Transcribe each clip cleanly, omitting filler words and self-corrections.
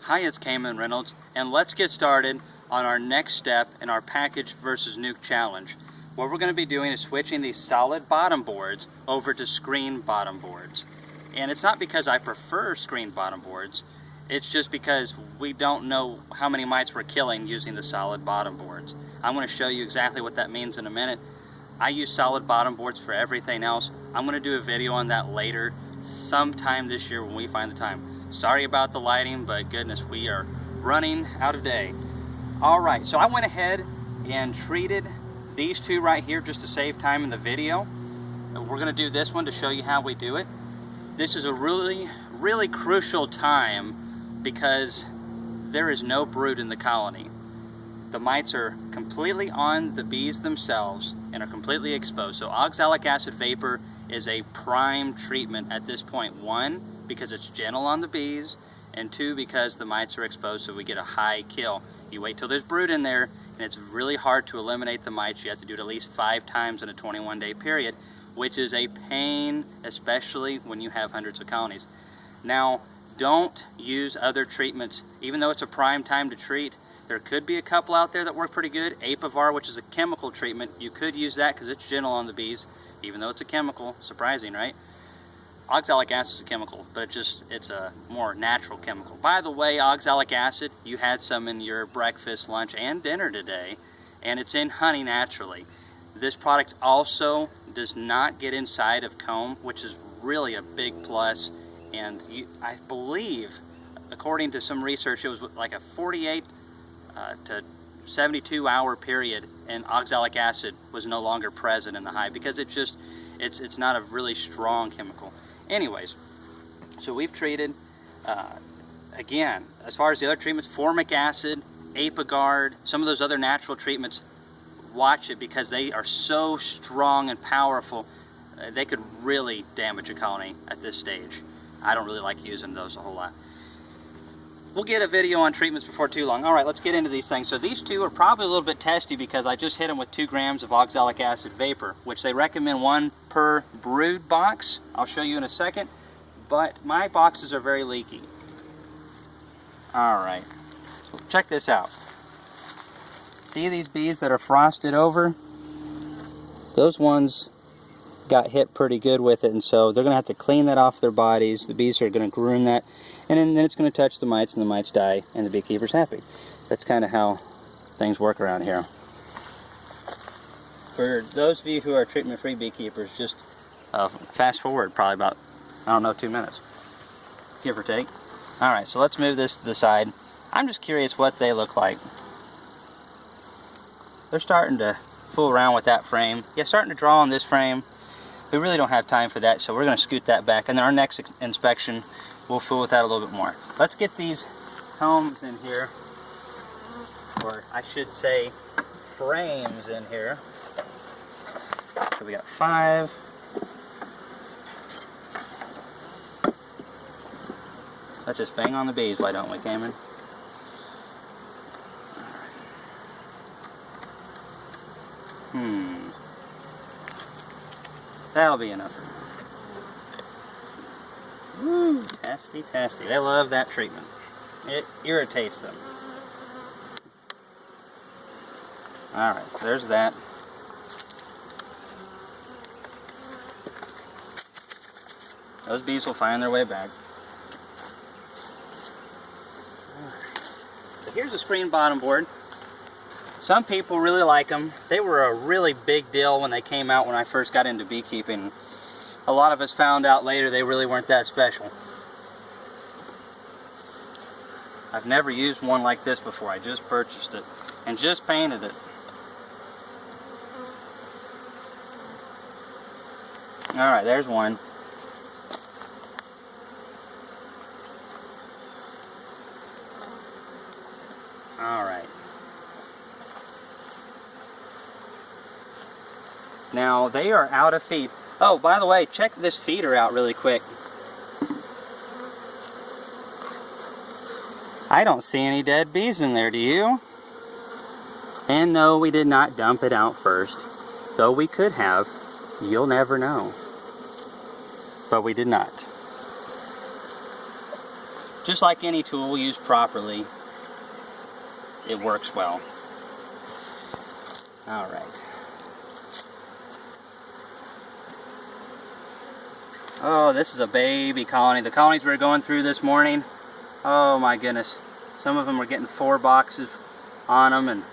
Hi, it's Kamon Reynolds, and let's get started on our next step in our package versus nuke challenge. What we're going to be doing is switching these solid bottom boards over to screen bottom boards. And it's not because I prefer screen bottom boards, it's just because we don't know how many mites we're killing using the solid bottom boards. I'm going to show you exactly what that means in a minute. I use solid bottom boards for everything else. I'm going to do a video on that later, sometime this year when we find the time. Sorry about the lighting, but goodness, we are running out of day. Alright, so I went ahead and treated these two right here just to save time in the video. We're going to do this one to show you how we do it. This is a really crucial time because there is no brood in the colony. The mites are completely on the bees themselves and are completely exposed. So oxalic acid vapor is a prime treatment at this point. One, because it's gentle on the bees, and two, because the mites are exposed, so we get a high kill. You wait till there's brood in there, and it's really hard to eliminate the mites. You have to do it at least 5 times in a 21-day period, which is a pain, especially when you have hundreds of colonies. Now, don't use other treatments. Even though it's a prime time to treat, there could be a couple out there that work pretty good. Apivar, which is a chemical treatment, you could use that because it's gentle on the bees, even though it's a chemical. Surprising, right? Oxalic acid is a chemical, but it's a more natural chemical. By the way, oxalic acid, you had some in your breakfast, lunch, and dinner today, and it's in honey naturally. This product also does not get inside of comb, which is really a big plus, and I believe, according to some research, it was like a 48 to 72 hour period, and oxalic acid was no longer present in the hive because it's not a really strong chemical. Anyways, so we've treated, again, as far as the other treatments, formic acid, Apiguard, some of those other natural treatments, watch it because they are so strong and powerful. They could really damage a colony at this stage. I don't really like using those a whole lot. We'll get a video on treatments before too long. All right, let's get into these things. So these two are probably a little bit testy because I just hit them with 2 grams of oxalic acid vapor, which they recommend 1 per brood box. I'll show you in a second, but my boxes are very leaky. All right, so check this out. See these bees that are frosted over? Those ones got hit pretty good with it, and so they're gonna have to clean that off their bodies. The bees are gonna groom that, and then it's gonna touch the mites, and the mites die, and the beekeeper's happy. That's kind of how things work around here. For those of you who are treatment-free beekeepers, just fast forward probably about, I don't know, 2 minutes, give or take. All right, so let's move this to the side. I'm just curious what they look like. They're starting to fool around with that frame. Yeah, starting to draw on this frame. We really don't have time for that, so we're going to scoot that back, and then our next inspection we'll fool with that a little bit more. Let's get these combs in here, or I should say frames in here. So we got 5. Let's just bang on the bees, why don't we, Kamon? That'll be enough. Woo, testy, testy. They love that treatment. It irritates them. Alright, so there's that. Those bees will find their way back. So here's a screen bottom board. Some people really like them. They were a really big deal when they came out when I first got into beekeeping. A lot of us found out later they really weren't that special. I've never used one like this before. I just purchased it and just painted it. Alright, there's one. Alright. Now, they are out of feed. Oh, by the way, check this feeder out really quick. I don't see any dead bees in there, do you? And no, we did not dump it out first. Though we could have. You'll never know. But we did not. just like any tool used properly, it works well. All right. Oh, this is a baby colony. The colonies we were going through this morning, oh my goodness. Some of them were getting 4 boxes on them, and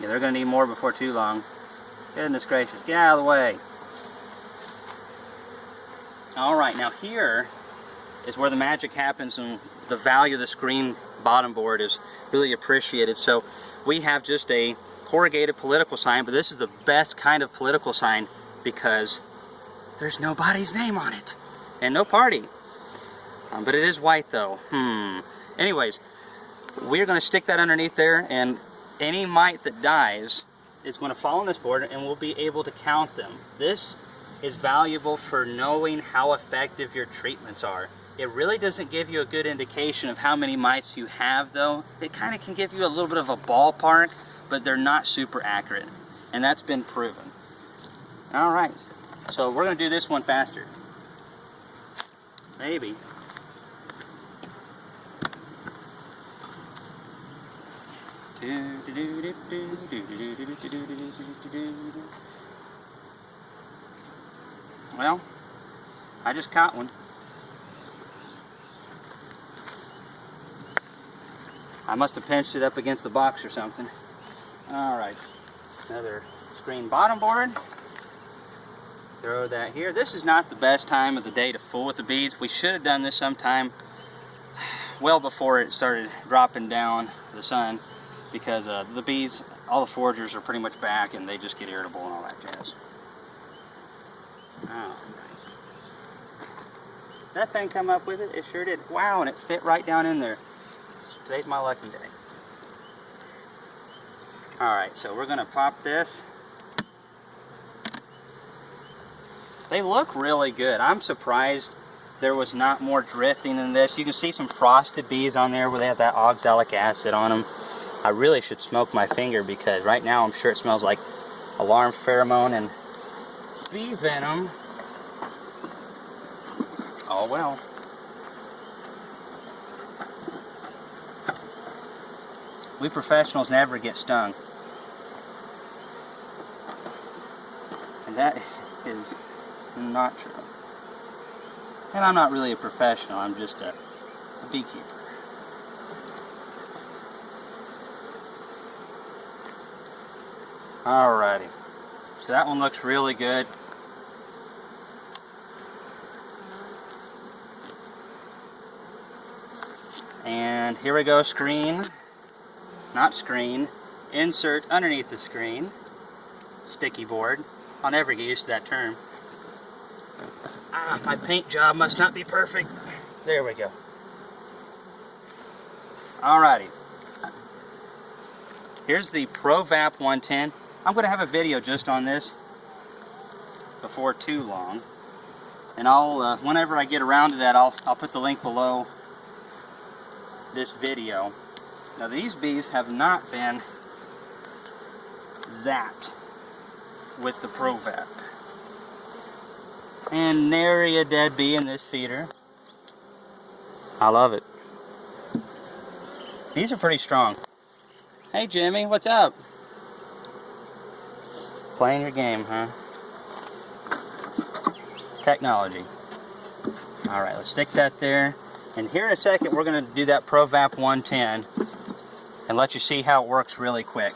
yeah, they're going to need more before too long. Goodness gracious, get out of the way. All right, now here is where the magic happens and the value of the screen bottom board is really appreciated. So we have just a corrugated political sign, but this is the best kind of political sign because there's nobody's name on it and no party. But it is white though. Anyways, we're going to stick that underneath there, and any mite that dies is going to fall on this board and we'll be able to count them. This is valuable for knowing how effective your treatments are. It really doesn't give you a good indication of how many mites you have though. It kind of can give you a little bit of a ballpark, but they're not super accurate. And that's been proven. All right, so we're going to do this one faster. Maybe. Well, I just caught one. I must have pinched it up against the box or something. All right, another screen bottom board. Throw that here. This is not the best time of the day to fool with the bees. We should have done this sometime well before it started dropping down the sun, because the bees, all the foragers are pretty much back and they just get irritable and all that jazz. All right. That thing come up with it? It sure did. Wow, and it fit right down in there. Today's my lucky day. Alright, so we're going to pop this. They look really good. I'm surprised there was not more drifting than this. You can see some frosted bees on there where they have that oxalic acid on them. I really should smoke my finger because right now I'm sure it smells like alarm pheromone and bee venom. Oh well. We professionals never get stung. And that is not true. And I'm not really a professional, I'm just a beekeeper. Alrighty. So that one looks really good. And here we go, screen, not screen, insert underneath the screen, sticky board. I'll never get used to that term. Ah, my paint job must not be perfect. There we go. Alrighty. Here's the ProVap 110. I'm going to have a video just on this before too long. And I'll, whenever I get around to that, I'll put the link below this video. Now these bees have not been zapped with the ProVap. And nary a dead bee in this feeder. I love it. These are pretty strong. Hey Jimmy, what's up? Playing your game, huh? Technology. Alright, let's stick that there. And here in a second we're going to do that ProVap 110 and let you see how it works really quick.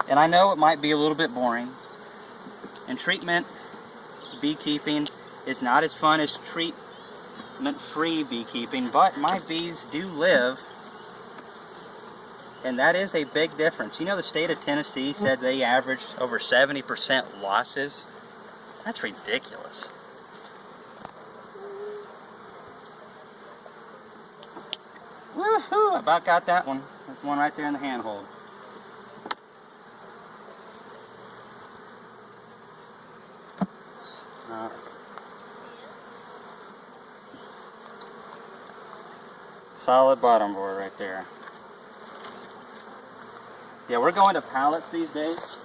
And I know it might be a little bit boring. And treatment beekeeping is not as fun as treatment-free beekeeping, but my bees do live, and that is a big difference. You know, the state of Tennessee said they averaged over 70% losses. That's ridiculous. Woohoo! About got that one. There's one right there in the handhold. Solid bottom board right there. Yeah, we're going to pallets these days.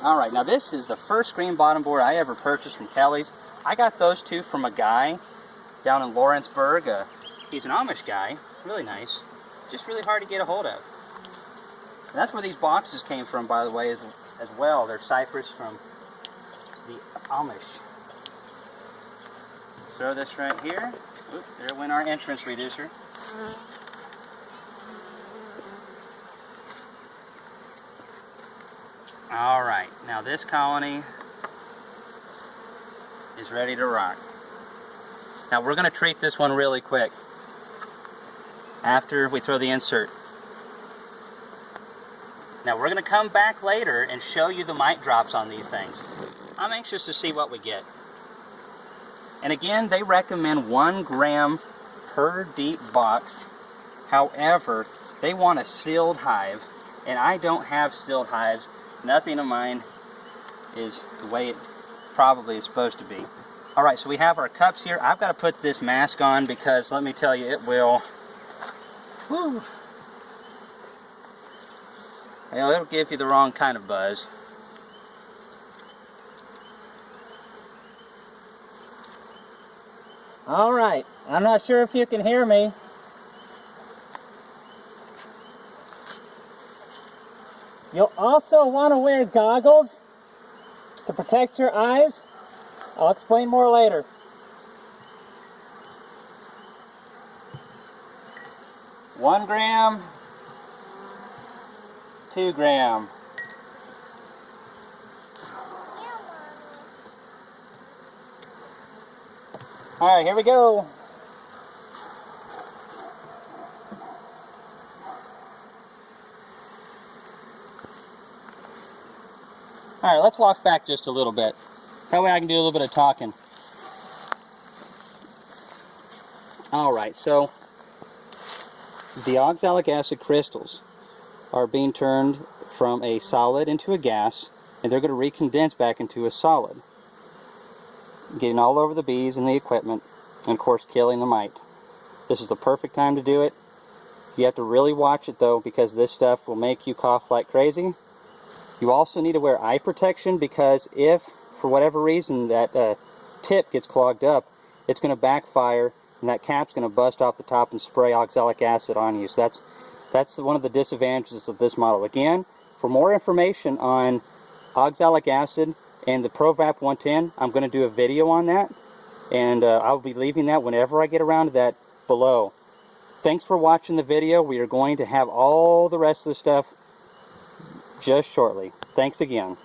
Alright, now this is the first screen bottom board I ever purchased from Kelly's. I got those two from a guy down in Lawrenceburg. He's an Amish guy, really nice, just really hard to get a hold of. And that's where these boxes came from, by the way, as well. They're cypress from the Amish. Let's throw this right here. Oop, there went our entrance reducer. All right, now this colony is ready to rock. Now we're going to treat this one really quick after we throw the insert. Now we're going to come back later and show you the mite drops on these things. I'm anxious to see what we get. And again, they recommend 1 gram per deep box. However, they want a sealed hive, and I don't have sealed hives. Nothing of mine is the way it probably is supposed to be. Alright, so we have our cups here. I've got to put this mask on because, let me tell you, it will... Whew, it'll give you the wrong kind of buzz. Alright, I'm not sure if you can hear me. You'll also want to wear goggles to protect your eyes. I'll explain more later. One gram, 2 gram. All right, here we go. All right, let's walk back just a little bit. That way I can do a little bit of talking. All right, so the oxalic acid crystals are being turned from a solid into a gas, and they're going to recondense back into a solid, getting all over the bees and the equipment, and of course killing the mite. This is the perfect time to do it. You have to really watch it though, because this stuff will make you cough like crazy. You also need to wear eye protection, because if for whatever reason that tip gets clogged up, it's going to backfire and that cap's going to bust off the top and spray oxalic acid on you. So that's one of the disadvantages of this model. Again, for more information on oxalic acid and the ProVap 110, I'm going to do a video on that, and I'll be leaving that whenever I get around to that below. Thanks for watching the video. We are going to have all the rest of the stuff just shortly. Thanks again.